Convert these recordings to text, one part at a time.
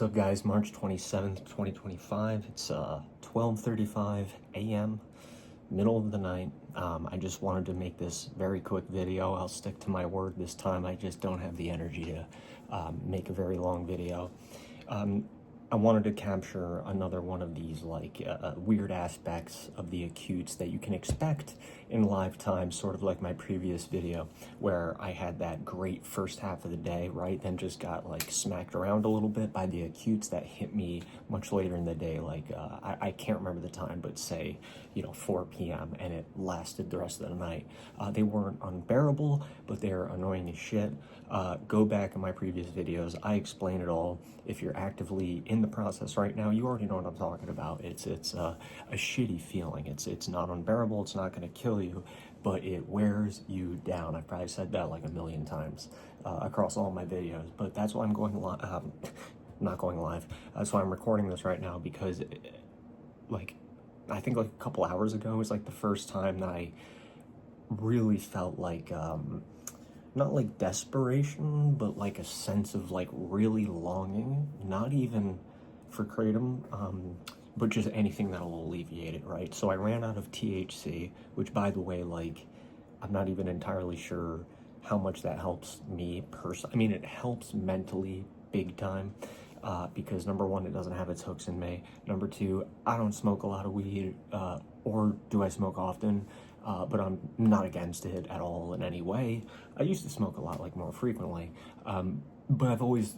What's up guys, March 27th, 2025, it's 12:35 a.m., middle of the night. I just wanted to make this very quick video. I'll stick to my word this time. I just don't have the energy to make a very long video. I wanted to capture another one of these weird aspects of the acutes that you can expect in live time, sort of like my previous video where I had that great first half of the day, right? Then just got smacked around a little bit by the acutes that hit me much later in the day. I can't remember the time, but say, 4 p.m. and it lasted the rest of the night. They weren't unbearable, but they're annoying as shit. Go back in my previous videos. I explain it all. If you're actively in the process right now, you already know what I'm talking about. It's a shitty feeling. It's not unbearable. It's not going to kill you, but it wears you down. I've probably said that like a million times across all my videos, but that's why I'm going live. Not going live. That's why I'm recording this right now, because I think a couple hours ago was the first time that I really felt not desperation, but a sense of really longing, not even for Kratom, but just anything that'll alleviate it, right? So I ran out of THC, which, by the way, I'm not even entirely sure how much that helps me personally. I mean, it helps mentally big time, because number one, it doesn't have its hooks in me. Number two, I don't smoke a lot of weed, or do I smoke often? But I'm not against it at all in any way. I used to smoke a lot, more frequently, but I've always,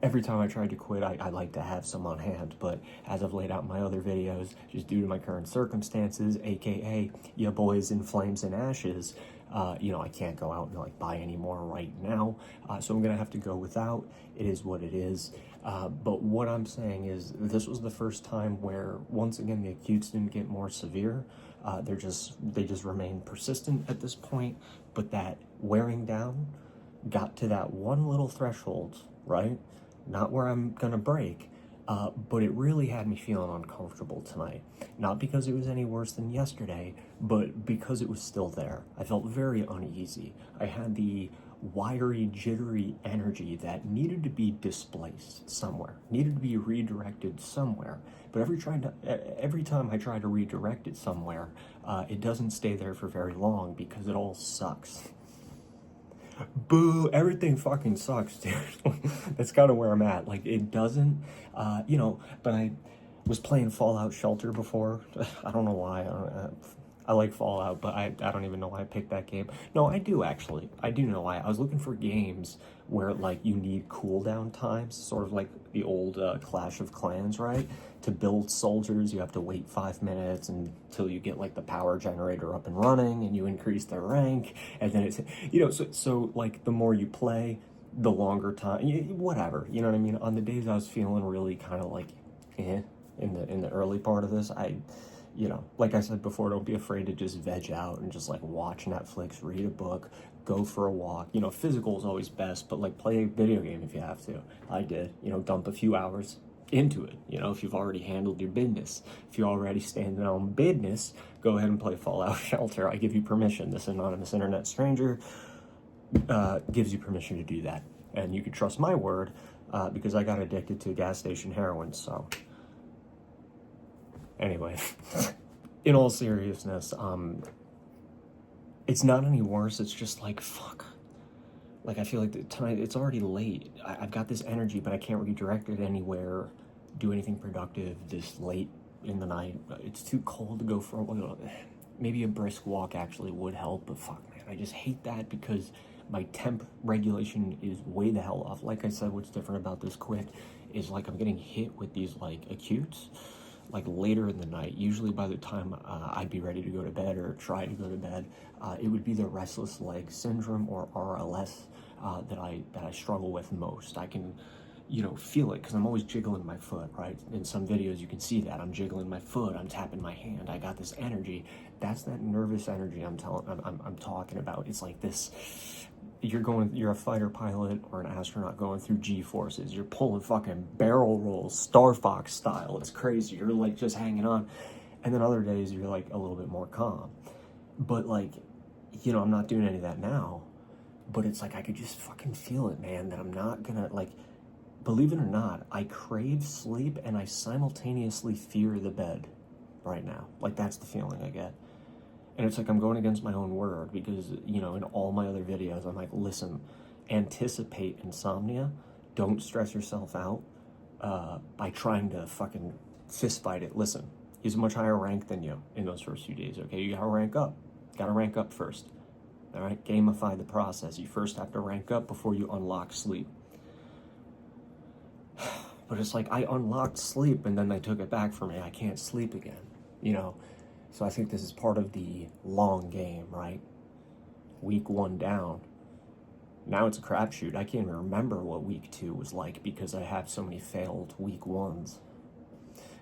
every time I tried to quit, I like to have some on hand. But as I've laid out in my other videos, just due to my current circumstances, aka ya boys in flames and ashes, I can't go out and buy any more right now, so I'm gonna have to go without. It is what it is. But what I'm saying is, this was the first time where, once again, the acutes didn't get more severe. They just remain persistent at this point, but that wearing down got to that one little threshold, right? Not where I'm gonna break, but it really had me feeling uncomfortable tonight. Not because it was any worse than yesterday, but because it was still there. I felt very uneasy. I had the wiry, jittery energy that needed to be displaced somewhere, needed to be redirected somewhere. But every time I try to redirect it somewhere, it doesn't stay there for very long because it all sucks. Boo, everything fucking sucks, dude. That's kind of where I'm at. It doesn't, but I was playing Fallout Shelter before. I don't know why. I like Fallout, but I don't even know why I picked that game. No, I do actually. I do know why. I was looking for games where you need cooldown times, sort of like the old Clash of Clans, right? To build soldiers, you have to wait 5 minutes until you get the power generator up and running, and you increase their rank, and then it's so the more you play, the longer time, whatever. You know what I mean? On the days I was feeling really kind of in the early part of this, like I said before, don't be afraid to just veg out and just watch Netflix, read a book, go for a walk. Physical is always best, but play a video game if you have to. I did, dump a few hours into it. If you've already handled your business, if you're already standing on business, go ahead and play Fallout Shelter. I give you permission. This anonymous internet stranger gives you permission to do that. And you can trust my word, because I got addicted to gas station heroin, so... Anyway, in all seriousness, it's not any worse. It's just fuck. I feel tonight, it's already late. I've got this energy, but I can't redirect it anywhere, do anything productive this late in the night. It's too cold to go for maybe a brisk walk actually would help, but fuck, man, I just hate that because my temp regulation is way the hell off. Like I said, what's different about this quit is I'm getting hit with these acutes later in the night. Usually by the time I'd be ready to go to bed or try to go to bed, it would be the restless leg syndrome, or RLS, that I struggle with most. I can feel it because I'm always jiggling my foot, right? In some videos you can see that I'm jiggling my foot, I'm tapping my hand, I got this energy. That's that nervous energy I'm talking about. It's this, you're a fighter pilot or an astronaut going through G-forces. You're pulling fucking barrel rolls, Star Fox style. It's crazy. You're just hanging on. And then other days you're a little bit more calm. But I'm not doing any of that now. But it's I could just fucking feel it, man, that I'm not gonna believe it or not, I crave sleep and I simultaneously fear the bed right now. Like, that's the feeling I get. And it's like I'm going against my own word because, you know, in all my other videos, I'm like, listen, anticipate insomnia. Don't stress yourself out by trying to fucking fist fight it. Listen, he's a much higher rank than you in those first few days, okay? You gotta rank up. Gotta rank up first. All right? Gamify the process. You first have to rank up before you unlock sleep. But it's like I unlocked sleep and then they took it back from me. I can't sleep again, you know? So I think this is part of the long game, right? Week 1 down. Now it's a crapshoot. I can't even remember what week 2 was like because I have so many failed week 1s.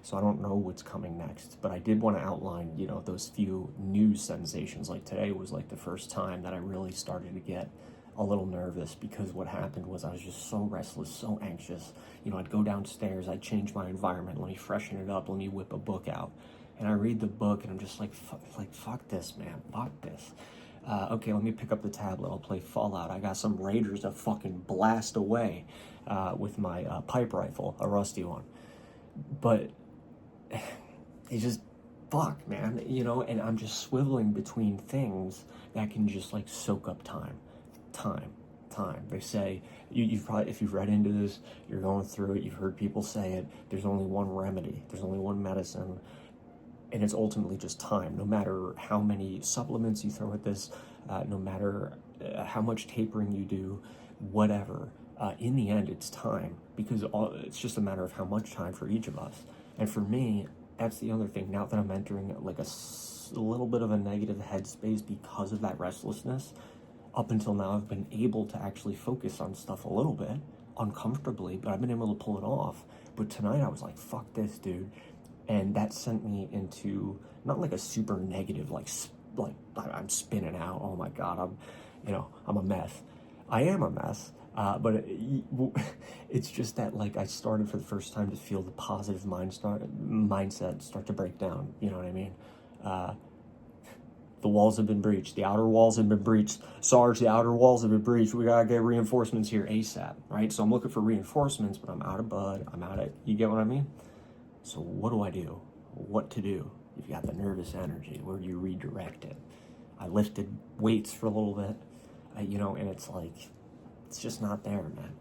So I don't know what's coming next. But I did want to outline, you know, those few news sensations. Like today was like the first time that I really started to get a little nervous because what happened was I was just so restless, so anxious. You know, I'd go downstairs, I'd change my environment, let me freshen it up, let me whip a book out. And I read the book and I'm just like, fuck this, man, fuck this. Okay, let me pick up the tablet, I'll play Fallout. I got some raiders to fucking blast away with my pipe rifle, a rusty one. But it's just, fuck, man, you know, and I'm just swiveling between things that can just like soak up time. They say, you've probably, if you've read into this, you're going through it, you've heard people say it, there's only one remedy, there's only one medicine, and it's ultimately just time. No matter how many supplements you throw at this, no matter how much tapering you do, whatever, in the end, it's time, because it's just a matter of how much time for each of us. And for me, that's the other thing, now that I'm entering like a little bit of a negative headspace because of that restlessness, up until now, I've been able to actually focus on stuff a little bit, uncomfortably, but I've been able to pull it off. But tonight, I was like, fuck this, dude. And that sent me into, not like a super negative, like I'm spinning out, oh my God, I'm a mess. I am a mess, but it's just that, like, I started for the first time to feel the positive mindset start to break down, you know what I mean? The walls have been breached. The outer walls have been breached. Sarge, the outer walls have been breached. We gotta get reinforcements here ASAP, right? So I'm looking for reinforcements, but I'm out of bud. I'm out of, you get what I mean? So what do I do? What to do? You've got the nervous energy. Where do you redirect it? I lifted weights for a little bit, you know, and it's like, it's just not there, man.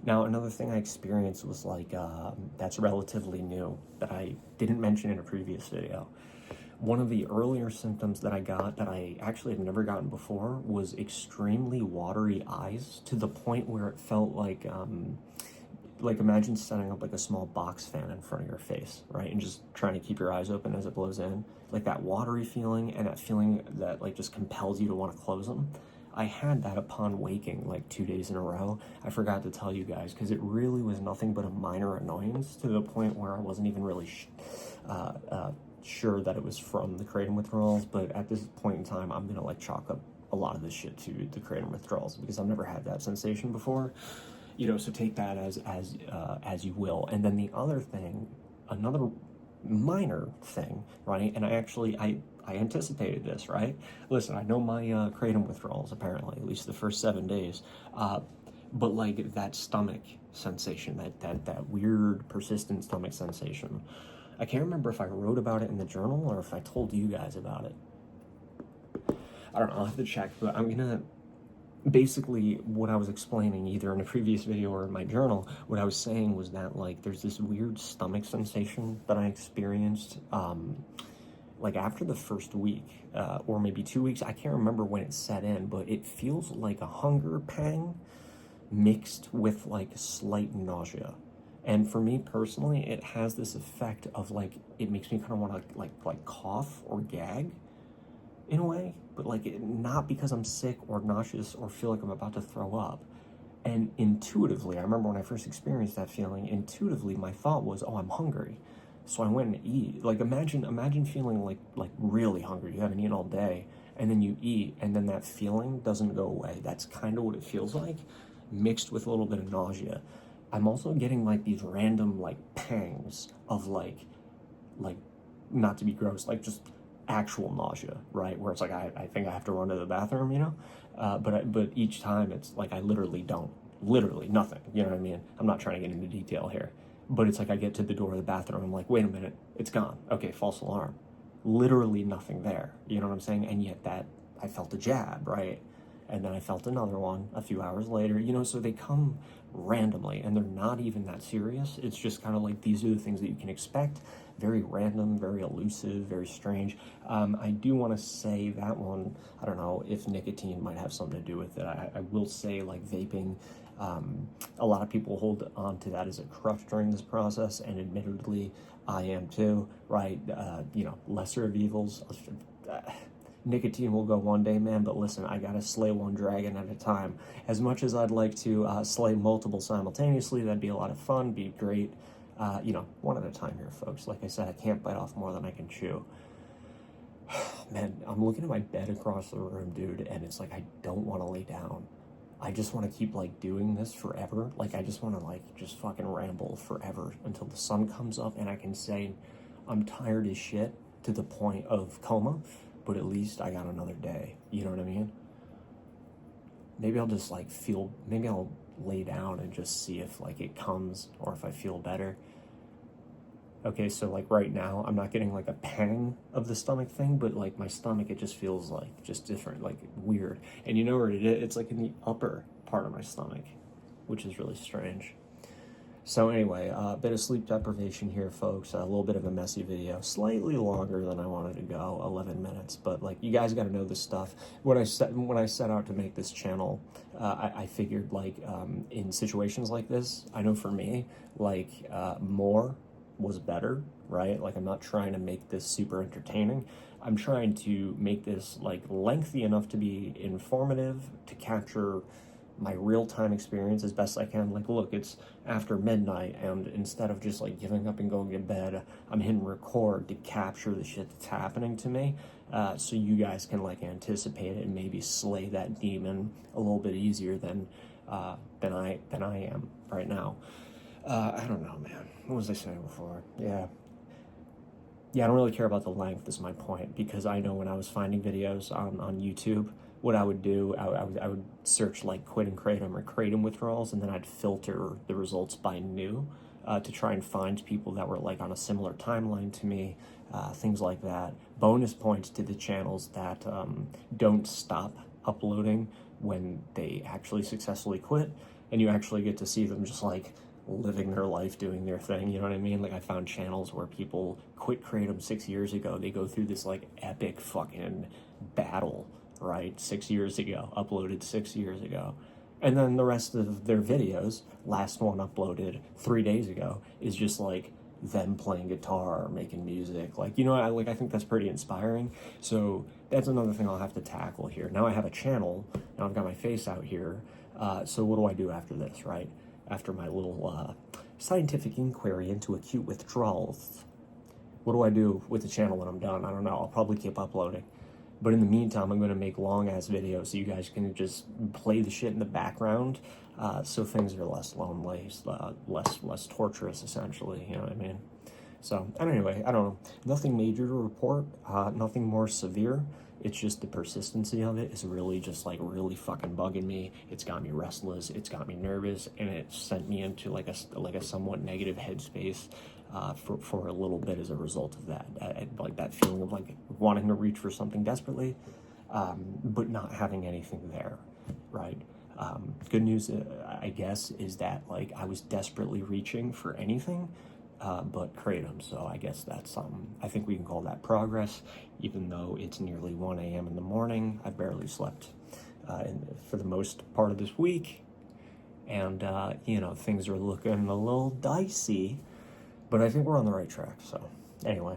Now, another thing I experienced was like, that's relatively new that I didn't mention in a previous video. One of the earlier symptoms that I got that I actually had never gotten before was extremely watery eyes, to the point where it felt like imagine setting up like a small box fan in front of your face, right? And just trying to keep your eyes open as it blows in. Like that watery feeling and that feeling that like just compels you to want to close them. I had that upon waking like 2 days in a row. I forgot to tell you guys because it really was nothing but a minor annoyance, to the point where I wasn't even really sure that it was from the Kratom withdrawals. But at this point in time, I'm gonna like chalk up a lot of this shit to the Kratom withdrawals because I've never had that sensation before. You know, so take that as you will. And then the other thing, another minor thing, right? And I anticipated this, right? Listen, I know my Kratom withdrawals, apparently, at least the first 7 days. But like that stomach sensation, that weird, persistent stomach sensation. I can't remember if I wrote about it in the journal or if I told you guys about it. I don't know, I'll have to check, but I'm gonna, basically what I was explaining either in a previous video or in my journal, what I was saying was that like there's this weird stomach sensation that I experienced like after the first week or maybe 2 weeks. I can't remember when it set in, but it feels like a hunger pang mixed with like slight nausea. And for me personally, it has this effect of like, it makes me kind of want to like cough or gag in a way, but like not because I'm sick or nauseous or feel like I'm about to throw up. And intuitively, I remember when I first experienced that feeling, intuitively my thought was, oh, I'm hungry. So I went and eat. Like imagine feeling like really hungry. You haven't eaten all day, and then you eat, and then that feeling doesn't go away. That's kind of what it feels like, mixed with a little bit of nausea. I'm also getting like these random like pangs of like not to be gross, like just actual nausea, right? Where it's like I think I have to run to the bathroom, you know. But each time it's like I literally don't. literally nothing, you know what I mean? I'm not trying to get into detail here, but it's like I get to the door of the bathroom, I'm like, wait a minute, it's gone. Okay, false alarm. Literally nothing there, you know what I'm saying? And yet that, I felt a jab, right? And then I felt another one a few hours later, you know, so they come randomly and they're not even that serious. It's just kind of like, these are the things that you can expect. Very random, very elusive, very strange. I do want to say that one, I don't know if nicotine might have something to do with it. I will say, like, vaping, a lot of people hold on to that as a crutch during this process, and admittedly, I am too, right? You know, lesser of evils. Nicotine will go one day, man, but listen, I gotta slay one dragon at a time. As much as I'd like to slay multiple simultaneously, that'd be a lot of fun, be great. You know, one at a time here, folks. Like I said, I can't bite off more than I can chew. Man, I'm looking at my bed across the room, dude, and it's like, I don't want to lay down. I just want to keep, like, doing this forever. Like, I just want to, like, just fucking ramble forever until the sun comes up and I can say I'm tired as shit to the point of coma, but at least I got another day. You know what I mean? Maybe I'll just, like, maybe I'll lay down and just see if, like, it comes or if I feel better. Okay, so, like, right now, I'm not getting, like, a pang of the stomach thing, but, like, my stomach, it just feels, like, just different, like, weird. And you know where it is? It's, like, in the upper part of my stomach, which is really strange. So anyway, a bit of sleep deprivation here, folks. A little bit of a messy video, slightly longer than I wanted to go, 11 minutes. But, like, you guys got to know this stuff. When I set out to make this channel, I figured, like, in situations like this, I know for me, like, more was better, right? Like, I'm not trying to make this super entertaining. I'm trying to make this, like, lengthy enough to be informative, to capture my real-time experience as best I can. Like, look, it's after midnight, and instead of just, like, giving up and going to bed, I'm hitting record to capture the shit that's happening to me, so you guys can, like, anticipate it and maybe slay that demon a little bit easier than I am right now. I don't know, man. What was I saying before? Yeah, I don't really care about the length, is my point, because I know when I was finding videos on YouTube, what I would do, I would search, like, quitting Kratom or Kratom withdrawals, and then I'd filter the results by new to try and find people that were, like, on a similar timeline to me, things like that. Bonus points to the channels that don't stop uploading when they actually successfully quit, and you actually get to see them just, like, living their life, doing their thing, you know what I mean? Like, I found channels where people quit Kratom 6 years ago. They go through this, like, epic fucking battle, right? 6 years ago, uploaded 6 years ago. And then the rest of their videos, last one uploaded 3 days ago, is just, like, them playing guitar or making music. Like, you know, I think that's pretty inspiring. So that's another thing I'll have to tackle here. Now I have a channel, now I've got my face out here, so what do I do after this, right? After my little scientific inquiry into acute withdrawals. What do I do with the channel when I'm done? I don't know. I'll probably keep uploading. But in the meantime, I'm going to make long-ass videos so you guys can just play the shit in the background, so things are less lonely, less torturous, essentially, you know what I mean? So, anyway, I don't know. Nothing major to report, nothing more severe. It's just the persistency of it is really just, like, really fucking bugging me. It's got me restless, it's got me nervous, and it sent me into, like, a somewhat negative headspace for a little bit as a result of that. Like, that feeling of, like, wanting to reach for something desperately, but not having anything there, right? Good news, I guess, is that, like, I was desperately reaching for anything, but Kratom, so I guess that's I think we can call that progress, even though it's nearly 1 a.m. in the morning. I barely slept for the most part of this week, and, you know, things are looking a little dicey, but I think we're on the right track. So, anyway,